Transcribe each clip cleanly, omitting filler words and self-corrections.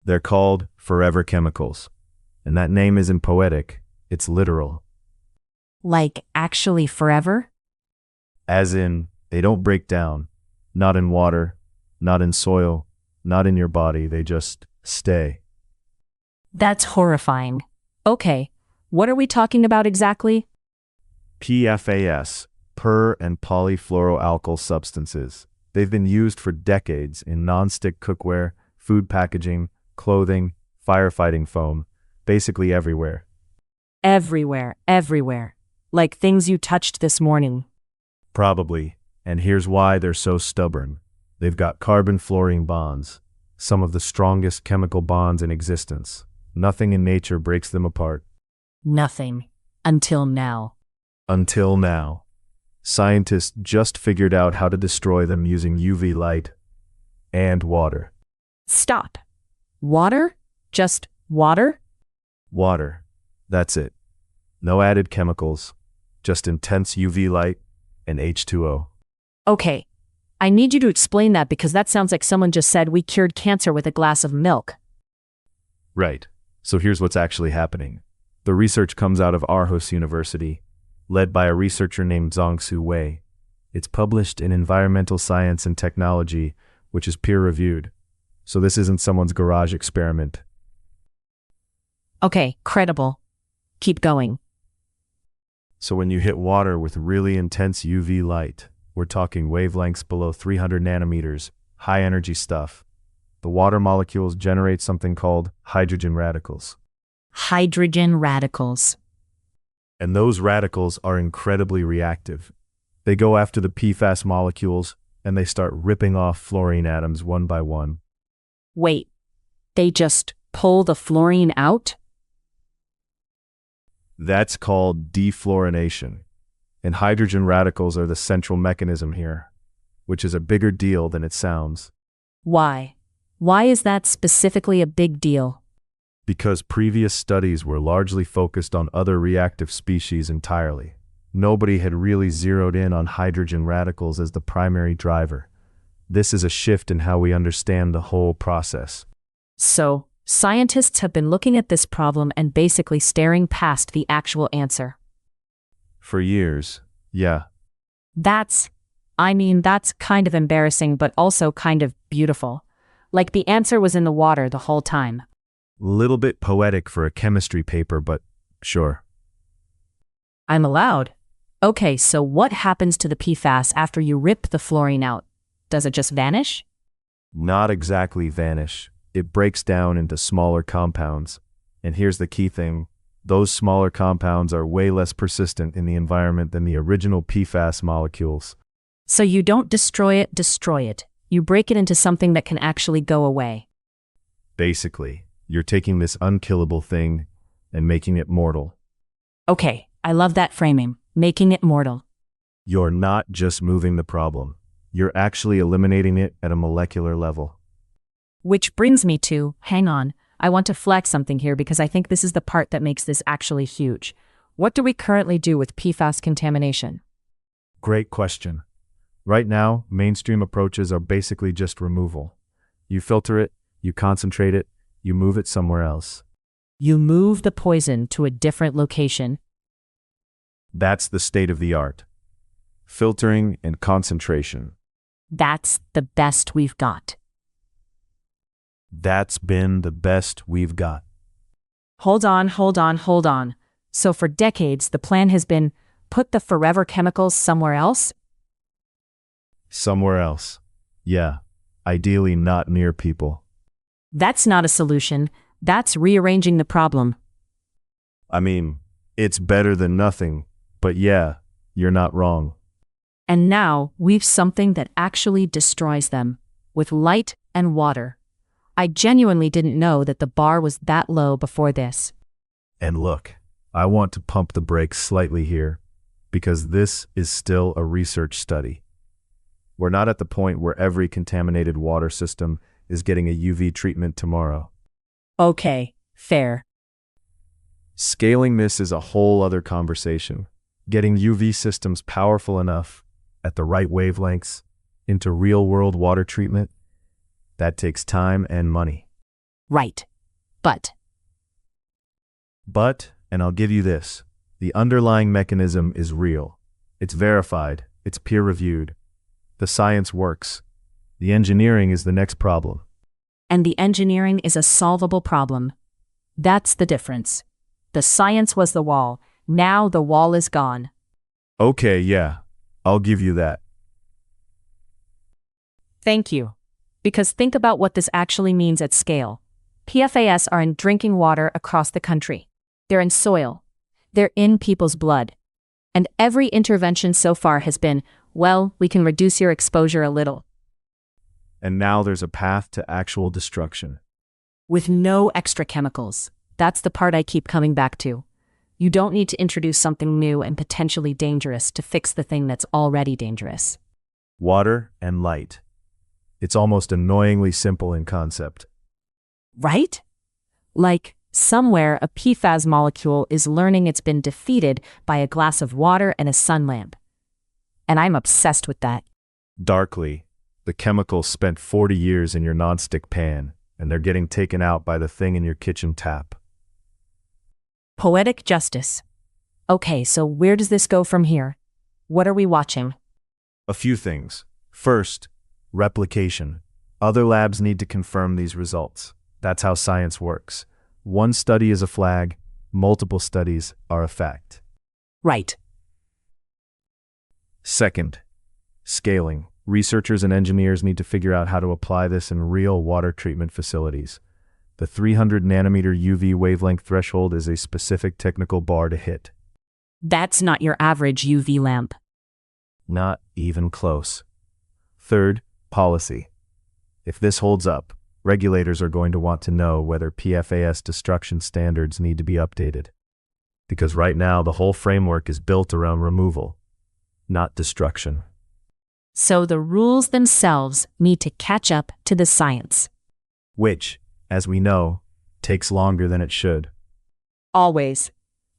They're called forever chemicals. And that name isn't poetic, it's literal. Like, actually forever? As in, they don't break down. Not in water, not in soil, not in your body, they just stay. That's horrifying. Okay, what are we talking about exactly? PFAS, per and polyfluoroalkyl substances. They've been used for decades in non-stick cookware, food packaging, clothing, firefighting foam, basically everywhere. Everywhere, everywhere. Like things you touched this morning. Probably, and here's why they're so stubborn. They've got carbon-fluorine bonds, some of the strongest chemical bonds in existence. Nothing in nature breaks them apart. Nothing. Until now. Until now. Scientists just figured out how to destroy them using UV light and water. Stop. Water? Just water? Water. That's it. No added chemicals, just intense UV light and H2O. Okay, I need you to explain that because that sounds like someone just said we cured cancer with a glass of milk. Right. So here's what's actually happening. The research comes out of Aarhus University, led by a researcher named Zhongsu Wei. It's published in Environmental Science and Technology, which is peer-reviewed. So this isn't someone's garage experiment. Okay, credible. Keep going. So when you hit water with really intense UV light, we're talking wavelengths below 300 nanometers, high-energy stuff. The water molecules generate something called hydrogen radicals. Hydrogen radicals. And those radicals are incredibly reactive. They go after the PFAS molecules, and they start ripping off fluorine atoms one by one. Wait, they just pull the fluorine out? That's called defluorination. And hydrogen radicals are the central mechanism here, which is a bigger deal than it sounds. Why? Why is that specifically a big deal? Because previous studies were largely focused on other reactive species entirely. Nobody had really zeroed in on hydrogen radicals as the primary driver. This is a shift in how we understand the whole process. So, scientists have been looking at this problem and basically staring past the actual answer. For years, yeah. That's kind of embarrassing, but also kind of beautiful. Like the answer was in the water the whole time. Little bit poetic for a chemistry paper, but sure. I'm allowed. Okay, so what happens to the PFAS after you rip the fluorine out? Does it just vanish? Not exactly vanish. It breaks down into smaller compounds. And here's the key thing. Those smaller compounds are way less persistent in the environment than the original PFAS molecules. So you don't destroy it. You break it into something that can actually go away. Basically, you're taking this unkillable thing and making it mortal. Okay, I love that framing. Making it mortal. You're not just moving the problem. You're actually eliminating it at a molecular level. Which brings me to, hang on, I want to flex something here because I think this is the part that makes this actually huge. What do we currently do with PFAS contamination? Great question. Right now, mainstream approaches are basically just removal. You filter it, you concentrate it, you move it somewhere else. You move the poison to a different location. That's the state of the art. Filtering and concentration. That's the best we've got. That's been the best we've got. Hold on. So for decades, the plan has been put the forever chemicals somewhere else? Somewhere else. Yeah, ideally not near people. That's not a solution. That's rearranging the problem. I mean, it's better than nothing, but yeah, you're not wrong. And now we've something that actually destroys them, with light and water. I genuinely didn't know that the bar was that low before this. And look, I want to pump the brakes slightly here, because this is still a research study. We're not at the point where every contaminated water system is getting a UV treatment tomorrow. Okay, fair. Scaling this is a whole other conversation. Getting UV systems powerful enough, at the right wavelengths, into real-world water treatment, that takes time and money. Right. But And I'll give you this, the underlying mechanism is real. It's verified, it's peer-reviewed. The science works. The engineering is the next problem. and the engineering is a solvable problem. That's the difference. The science was the wall. Now the wall is gone. Okay, yeah, I'll give you that. Thank you. Because think about what this actually means at scale. PFAS are in drinking water across the country. They're in soil. They're in people's blood. And every intervention so far has been, well, we can reduce your exposure a little. And now there's a path to actual destruction. With no extra chemicals. That's the part I keep coming back to. You don't need to introduce something new and potentially dangerous to fix the thing that's already dangerous. Water and light. It's almost annoyingly simple in concept. Right? Like, somewhere a PFAS molecule is learning it's been defeated by a glass of water and a sun lamp. And I'm obsessed with that. Darkly, the chemicals spent 40 years in your nonstick pan, and they're getting taken out by the thing in your kitchen tap. Poetic justice. Okay, so where does this go from here? What are we watching? A few things. First, replication. Other labs need to confirm these results. That's how science works. One study is a flag, multiple studies are a fact. Right. Second, scaling. Researchers and engineers need to figure out how to apply this in real water treatment facilities. The 300 nanometer UV wavelength threshold is a specific technical bar to hit. That's not your average UV lamp. Not even close. Third, policy. If this holds up, regulators are going to want to know whether PFAS destruction standards need to be updated. Because right now, the whole framework is built around removal, not destruction. So the rules themselves need to catch up to the science. Which, as we know, takes longer than it should. Always.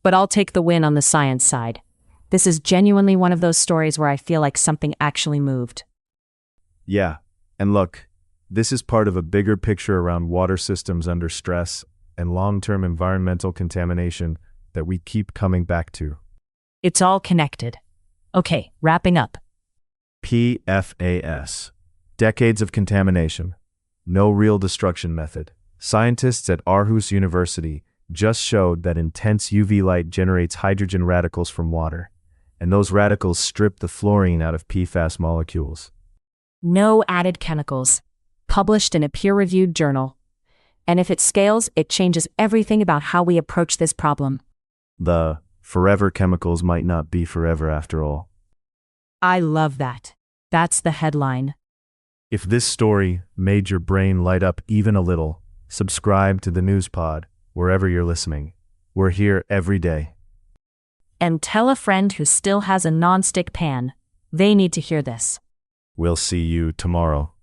But I'll take the win on the science side. This is genuinely one of those stories where I feel like something actually moved. Yeah, and look, this is part of a bigger picture around water systems under stress and long-term environmental contamination that we keep coming back to. It's all connected. Okay, wrapping up. PFAS. Decades of contamination. No real destruction method. Scientists at Aarhus University just showed that intense UV light generates hydrogen radicals from water, and those radicals strip the fluorine out of PFAS molecules. No added chemicals. Published in a peer-reviewed journal. And if it scales, it changes everything about how we approach this problem. The forever chemicals might not be forever after all. I love that. That's the headline. If this story made your brain light up even a little, subscribe to the News Pod wherever you're listening. We're here every day. And tell a friend who still has a non-stick pan. They need to hear this. We'll see you tomorrow.